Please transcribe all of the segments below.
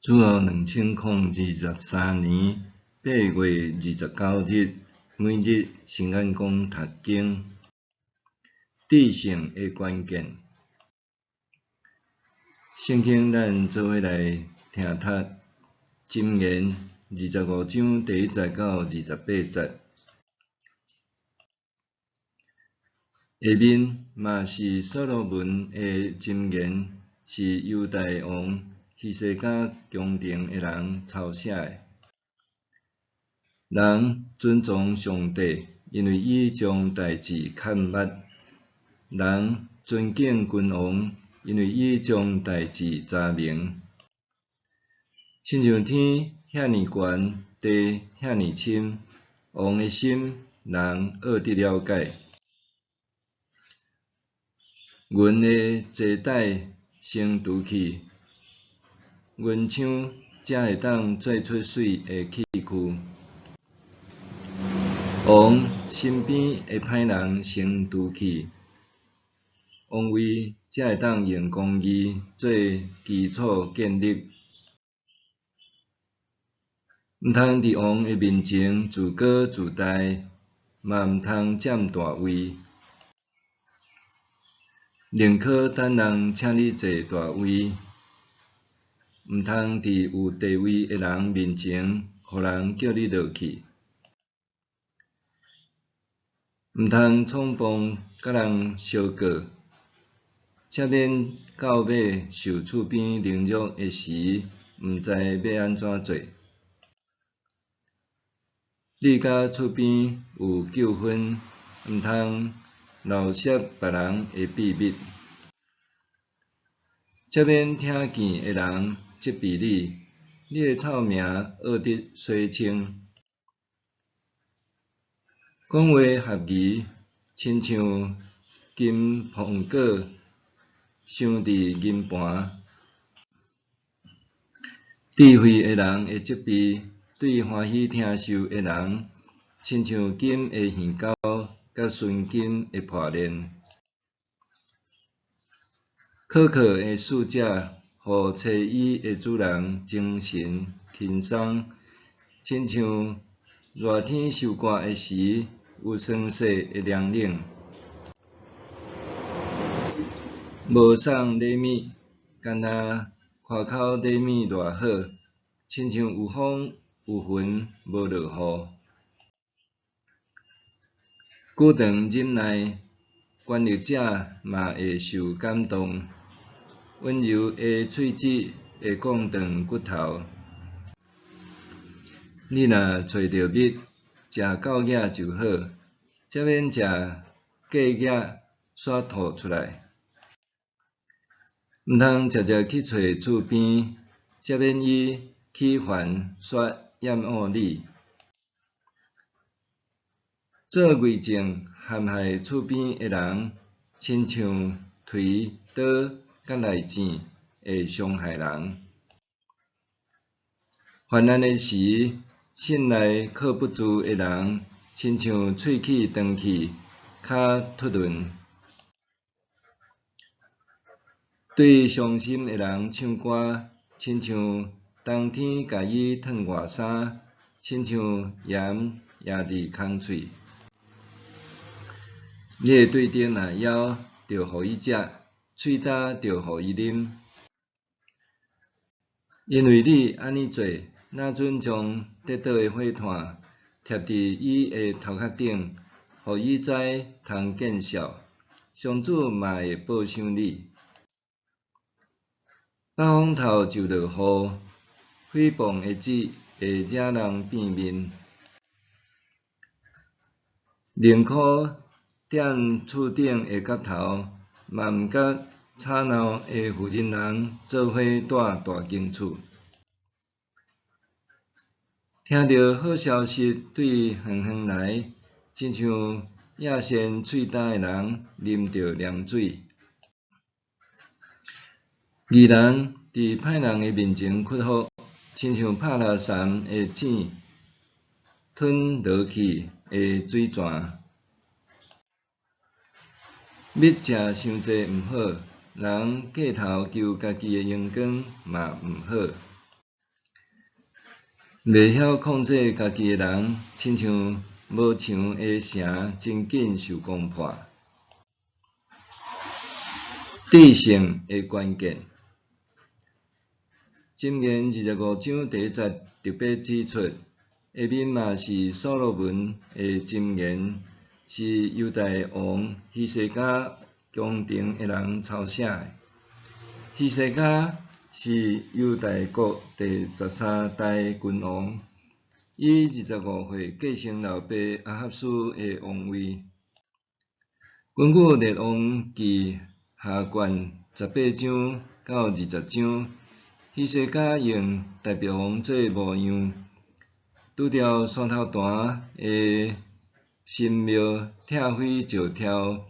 主后2023年8月29日，每日圣眼光读经，至圣的关键。圣经咱做伙来听读，箴言25章第1节到28节。下面嘛是所罗门的箴言，是犹大王希西家宫廷的人抄写的。人尊崇上帝，因为伊将代志看捌；人尊敬君王，因为伊将代志查明。亲像天遐尼悬，地遐尼深，王的心人学得了解。阮的坐台先除去，阮枪才会当做出水的器具。王身边的歹人先除去，王位才会当用公义做基础建立。毋通伫王的面前自高自大，嘛毋通占大位。宁可等人请你坐大位，毋通伫有地位的人面前，互人叫你落去。毋通创崩甲人相告，才免到尾受厝边凌辱的时，毋知要安怎做。你甲厝边有纠纷，毋通漏泄别人的秘密，才免听见的人责备你，你的臭名学得洗清。讲话合宜，亲像金苹果鑲伫银盘。智慧的人的责备，对欢喜听受的人，亲像金的耳钩甲纯金的破链。苛刻的使者，互找伊的主人精神轻松，亲像热天受寒的时，有酸涩的凉冷。无送礼物，干那夸口礼物偌好，亲像有风有云无落雨。久长忍耐，权力者嘛会受感动。温柔的喙舌会讲断骨头。你若找着蜜，食狗仔就好，才免食粿仔煞吐出来。毋通常常去找厝边，才免伊起烦煞厌恶你。做偽证陷害厝边的人，亲像锤刀甲利箭会伤害人。患难的时，信赖靠不住的人，亲像喙齿断去，骹脱轮。对伤心的人唱歌，亲像冬天甲伊脱外衫，亲像盐压伫空喙。你的对敌若枵，就互伊食；喙焦就互伊啉。因为你安尼做，若准将跌倒的火炭贴伫伊的头壳顶，互伊知通见笑。上主嘛会报赏你。北风头就落雨，诽谤的舌会惹人变面。宁可踮厝顶的角头，嘛毋甲吵闹的妇人人做伙住大间厝。听到好消息对远远来，亲像野仙喙焦的人啉着凉水。义人伫歹人的面前屈服，亲像拍落伞的剪吞落去的水泉。蜜食伤济毋好，人过头求家己的荣光嘛毋好。袂晓控制家己诶人，亲像无墙诶城，真紧受攻破。智性诶关键。箴言25章第1節特別指出，下面嘛是所羅門诶箴言，是猶大王希西家宮廷诶人抄寫诶。希西家是猶大國第13代君王，伊25歲繼承老爸亞哈斯诶王位。根據列王記下卷18章到20章，希西家用大鼻王做模樣，拄着山頭壇誒神廟拆毀石條，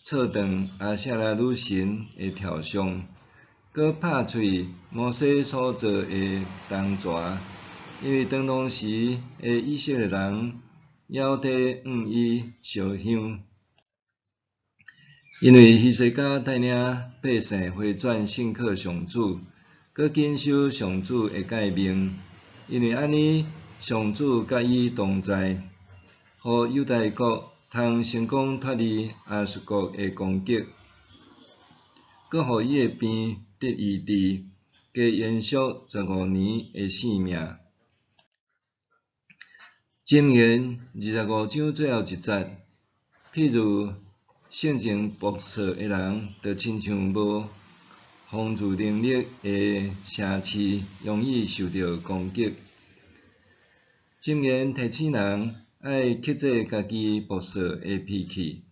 錯斷亞舍拉女神誒雕像，閣拍碎摩西所做誒銅蛇，因為當當時誒以色列人猶地向伊燒香。因為希西家帶領百姓回轉信靠上主，閣謹守上主的誡命，因為安尼上主甲伊同在，予猶大國通成功脫離亞述國的攻擊，閣予伊的病得醫治，加延續15年的性命。箴言25章最後一節，譬如性情薄弱的人，就親像無防禦能力的城市，容易受到攻擊。箴言提醒人愛克制家己薄弱的脾氣。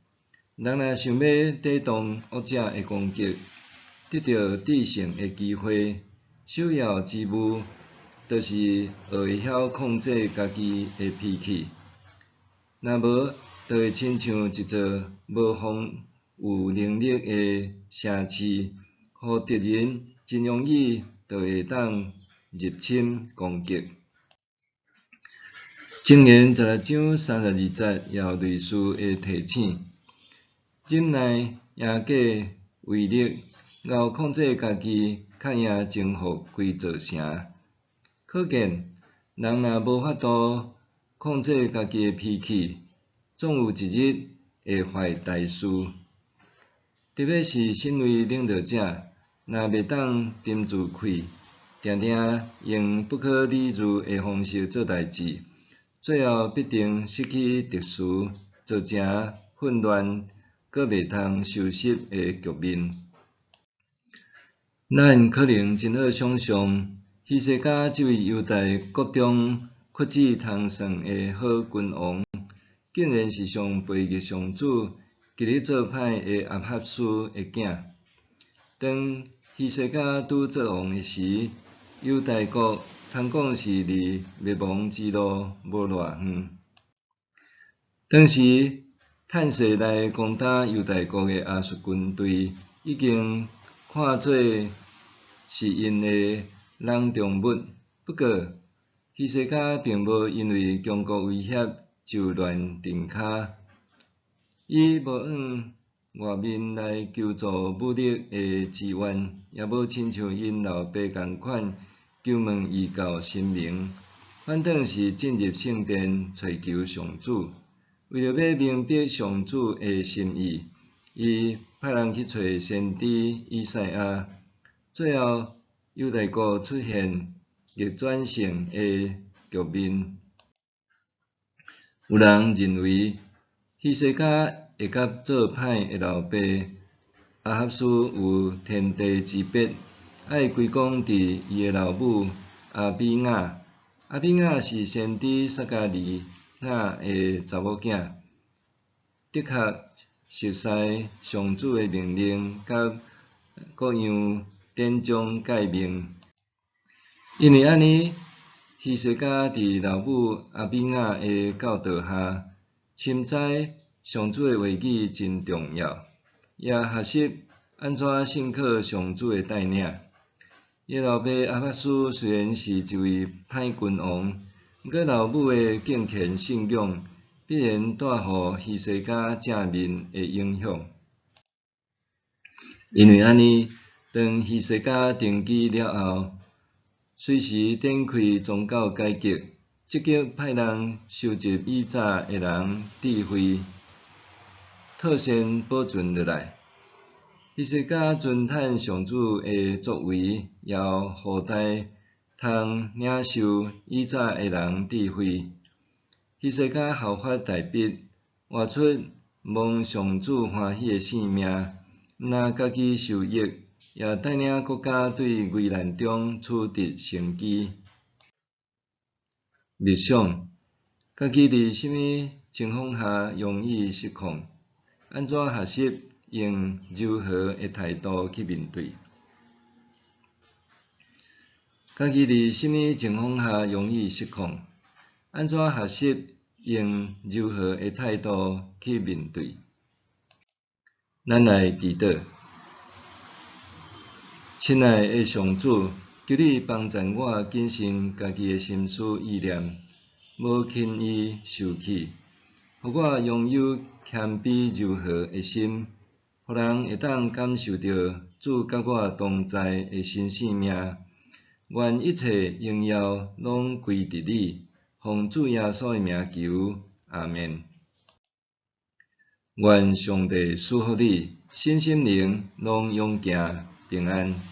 人若想要抵擋惡者的攻擊，得到制勝的機會，首要之務就是學會曉控制家己的脾氣。若無，就會親像一座無防禦能力的城市，互敵人真容易就會當入侵攻擊。箴言16章32節也有類似的提醒：忍耐贏過威力，熬控制家己，較贏征服規座城。可見，人若無法度控制家己的脾氣，總有一日會壞大事。特別是身為領導者，若袂當沉住氣，定定用不可理喻的方式做代志，最後必定失去特殊、造成混亂，閣袂通收拾的局面。咱可能真好想象，希西家這位猶大國中屈指通算的好君王，竟然是上背逆上主、極力做歹的亞哈斯的囝。當希西家拄做王的時，猶大國通講是離滅亡之路無偌遠。當時趁勢來攻打猶大國的亞述軍隊，已經看做是因的囊中物。不過，希西家並無因為強國威脅就亂陣跤，伊無往外面來求助武力的支援，也無親像因老爸共款求問異教神明，反倒是進入聖殿找求上主。為了要明白上主的心意，伊派人去找先知以賽亞。最後，猶大國出現逆轉性的局面。有人認為，希西家會甲做歹的老爸亞哈斯有天地之別，愛歸功佇伊的老母阿比雅。阿比雅是先知撒加利亞的查某囝，的確熟悉上主的命令甲各樣典章誡命。因為安尼，希西家佇老母阿比雅的教導下，深知上主的話語真重要，也學習安怎信靠上主的帶領。伊老爸亞哈斯雖然是一位歹君王，毋過老母的敬虔信仰必然帶予希西家正面的影響。因為安尼，當希西家登基了後，随时展开宗教改革，积极派人收集以早的人智慧，套先保存落来。伊说甲尊叹上主的作为，也后代通领受以早的人智慧。伊说甲效法大笔，活出蒙上主欢喜的性命，毋但家己受益，也带领国家对危难中取得生机。默想，家己伫什么情况下容易失控？安怎学习用柔和的态度去面对？家己伫什么情况下容易失控？安怎学习用柔和的态度去面对？咱来祈祷，亲爱的上主，求你帮助我谨慎家己的心思意念，无轻易受气，互我拥有谦卑柔和的心，互人会当感受到主甲我同在的新生命。愿一切荣耀拢归伫你，奉主耶稣的名求，阿们。愿上帝赐福你，身心灵拢永行平安。